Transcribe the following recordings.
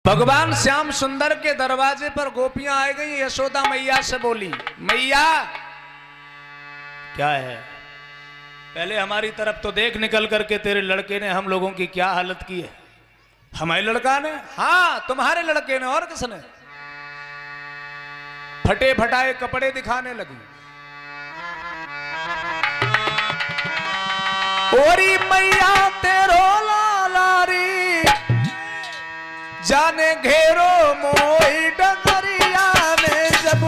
भगवान श्याम सुंदर के दरवाजे पर गोपियां आ गई। यशोदा मैया से बोली, मैया क्या है, पहले हमारी तरफ तो देख, निकल करके तेरे लड़के ने हम लोगों की क्या हालत की है। हमारे लड़का ने? हाँ, तुम्हारे लड़के ने, और किसने? फटे फटाए कपड़े दिखाने लगी। ओरी मैया तेरो लालारी जाने घेरो मोई डगरिया में, जब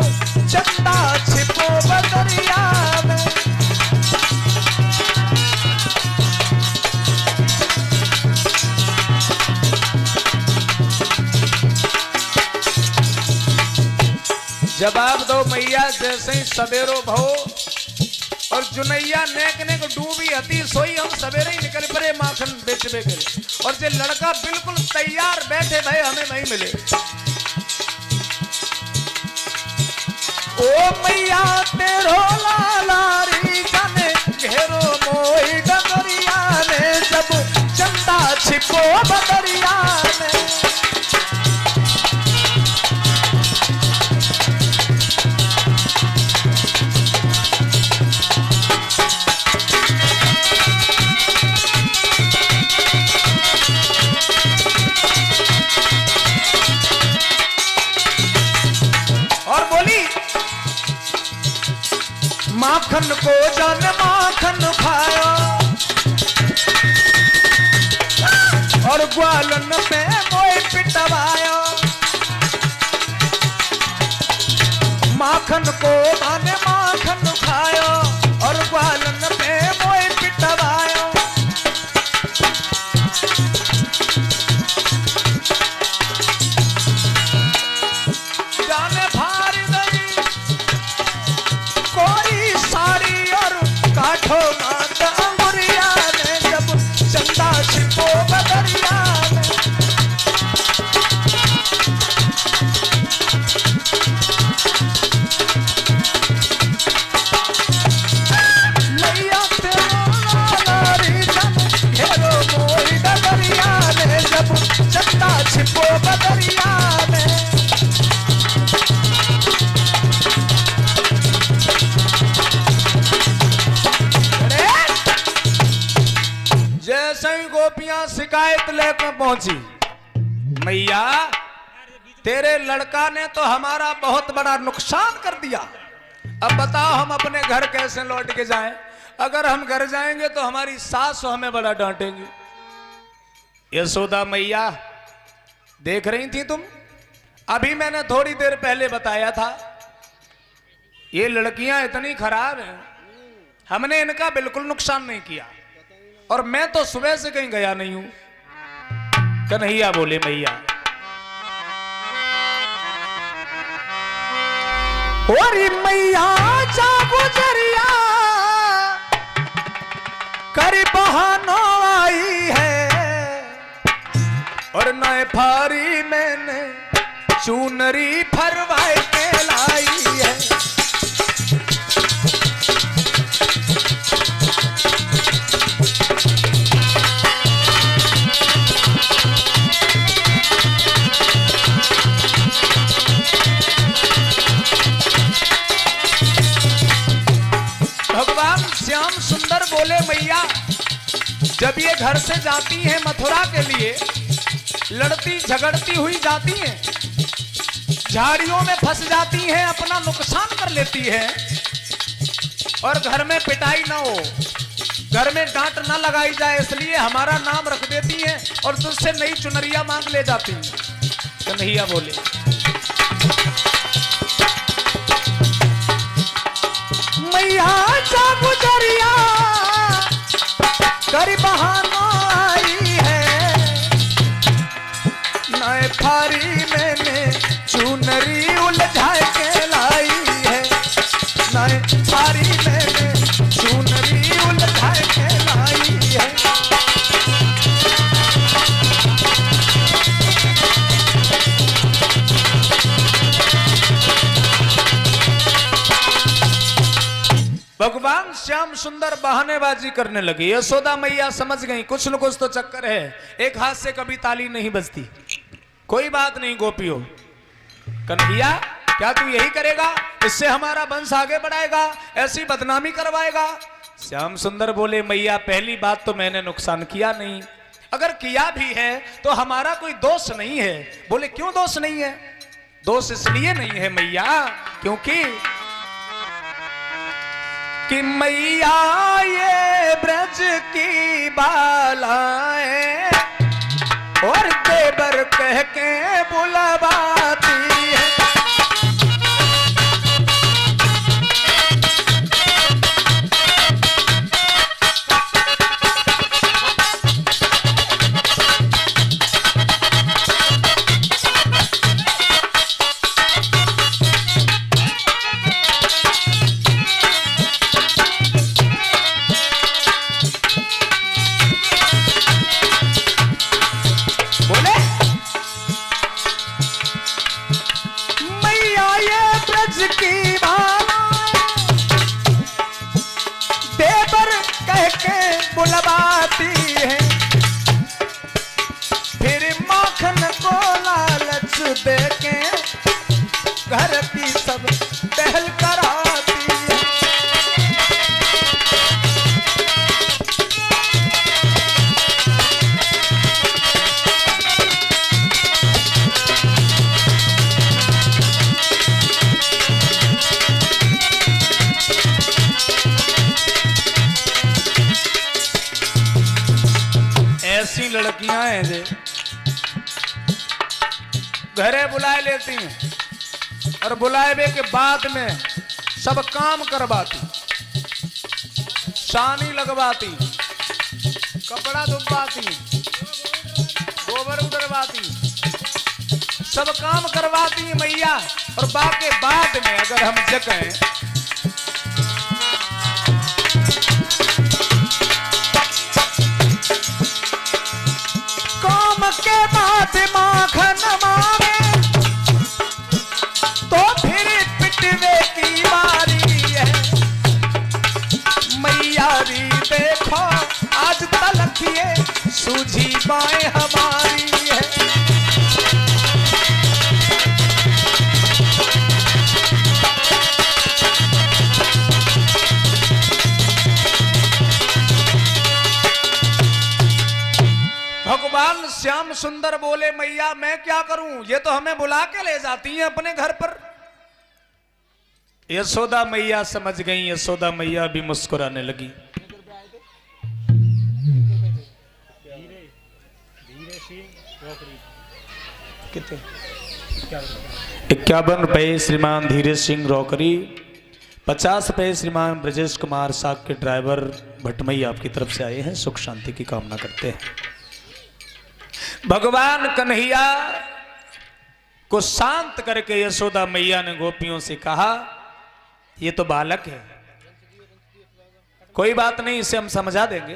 चंदा छिपो बदरिया में। जवाब दो मैया, जैसे ही सवेरो भो और जुनैया नेक नेक डूबी हती सोई, हम सवेरे ही निकल पड़े माखन बेचबे करे। और जे लड़का बिल्कुल तैयार बैठे भाई हमें नहीं मिले। ओ मैया तेरो लालारी जाने घेरो मोई डगरिया ने, जब चंदा छिपो बदरिया में। माखन को जान माखन खायो और ग्वालन में मोई पिटवायो। माखन को जान माखन खायो और ग्वालन में मोई पिटवायो। जाने भारी गई कोरी साड़ी और काठो माता अंगुरिया ने, जब चंदा छिपो बदरिया में। मैया तेरो लालारी जाने घेरो मोई डगरिया ने, जब चंदा छिपो बदरिया में। जैसे ही गोपियां शिकायत लेकर पहुंची, मैया तेरे लड़का ने तो हमारा बहुत बड़ा नुकसान कर दिया। अब बताओ हम अपने घर कैसे लौट के जाएं? अगर हम घर जाएंगे तो हमारी सास हमें बड़ा डांटेंगी। यशोदा मैया देख रही थी तुम, अभी मैंने थोड़ी देर पहले बताया था, ये लड़कियां इतनी खराब हैं, हमने इनका बिल्कुल नुकसान नहीं किया। और मैं तो सुबह से कहीं गया नहीं हूं। कन्हैया बोले, मैया ओरी मैया जा गुजरिया करी बहानो आई है, और नए फारी मैंने चूनरी फरवाए के लाई है। भगवान श्याम सुंदर बोले, मैया जब ये घर से जाती हैं मथुरा के लिए, लड़ती झगड़ती हुई जाती हैं, झाड़ियों में फंस जाती हैं, अपना नुकसान कर लेती हैं, और घर में पिटाई ना हो, घर में डांट ना लगाई जाए, इसलिए हमारा नाम रख देती हैं और तुझसे नई चुनरिया मांग ले जाती हैं। कन्हैया बोले, मैया जा गुजरिया करी बहानो आई है, नए फारी मैंने चुनरी उलझा के लाई है। नए फारी मैंने चुनरी उलझा के लाई है। भगवान श्याम सुंदर बहानेबाजी करने लगे। यशोदा मैया समझ गई कुछ न कुछ तो चक्कर है। एक हाथ से कभी ताली नहीं बजती, कोई बात नहीं गोपियों, कन्हैया क्या तू यही करेगा? इससे हमारा वंश आगे बढ़ाएगा, ऐसी बदनामी करवाएगा? श्याम सुंदर बोले मैया पहली बात तो मैंने नुकसान किया नहीं, अगर किया भी है तो हमारा कोई दोष नहीं है। बोले क्यों दोष नहीं है? दोष इसलिए नहीं है मैया क्योंकि कि मैया ये ब्रज की बालाएं और देवर कह के बुलवाती है। बुलवाती है फिर माखन को लालच देके घर की सब टहल कराती है। ऐसी लड़कियां हैं जो घरे बुलाए लेती हैं और बुलाए के बाद में सब काम करवाती, शानी लगवाती, कपड़ा धुलवाती, गोबर उड़वाती, सब काम करवाती मैया। और बाकी बाद में अगर हम जगह के बाद माखन मांगे तो फिर पिटवे की बारी है। मैया री देखो आज तलक ये सूझी बाएं हमारी है। भगवान श्याम सुंदर बोले मैया मैं क्या करूं, ये तो हमें बुला के ले जाती हैं अपने घर पर। यशोदा मैया समझ गई, यशोदा मैया भी मुस्कुराने लगी। 51 रुपए श्रीमान धीरे सिंह रौकरी, 50 रुपए श्रीमान ब्रजेश कुमार साग के ड्राइवर भटमई आपकी तरफ से आए हैं, सुख शांति की कामना करते हैं। भगवान कन्हैया को शांत करके यशोदा मैया ने गोपियों से कहा ये तो बालक है, कोई बात नहीं, इसे हम समझा देंगे।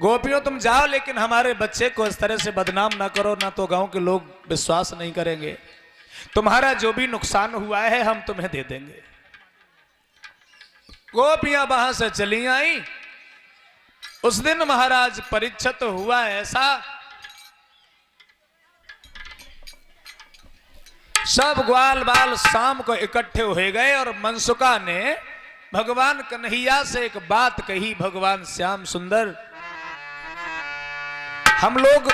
गोपियों तुम जाओ, लेकिन हमारे बच्चे को इस तरह से बदनाम ना करो, ना तो गांव के लोग विश्वास नहीं करेंगे। तुम्हारा जो भी नुकसान हुआ है हम तुम्हें दे देंगे। गोपियां वहां से चली आई। उस दिन महाराज परीक्षित हुआ ऐसा, सब ग्वाल बाल शाम को इकट्ठे हो गए और मनसुका ने भगवान कन्हैया से एक बात कही, भगवान श्याम सुंदर हम लोग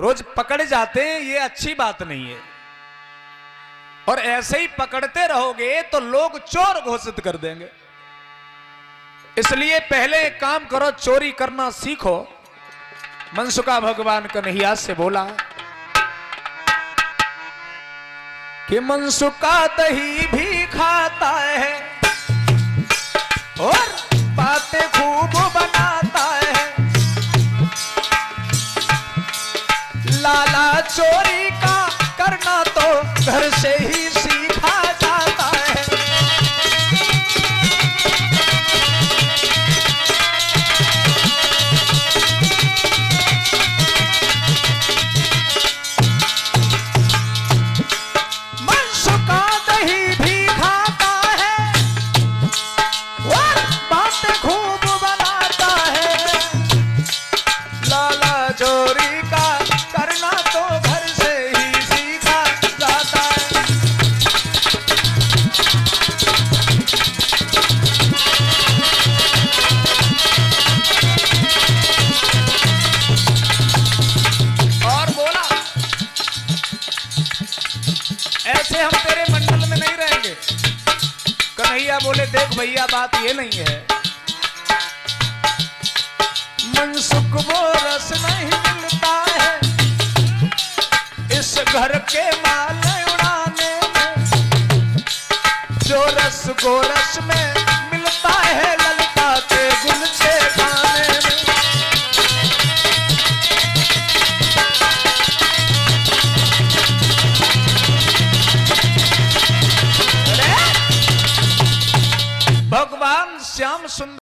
रोज पकड़ जाते हैं, ये अच्छी बात नहीं है, और ऐसे ही पकड़ते रहोगे तो लोग चोर घोषित कर देंगे। इसलिए पहले एक काम करो, चोरी करना सीखो। मनसुका भगवान कन्हैया से बोला कि मनसुका दही भी खाता है और बातें खूब बनाता है, लाला चोरी का करना तो घर से ही सीखा जाता है। मनसुका दही भी खाता है और बातें खूब बनाता है, लाला चोरी का करना तो घर से से हम तेरे मंडल में नहीं रहेंगे। कन्हैया बोले देख भैया बात ये नहीं है, मन सुख वो रस नहीं मिलता है इस घर के माल उड़ाने में, जो रस गोरस में मिलता है ललिता के गुल से गाने में। भगवान श्याम सुंदर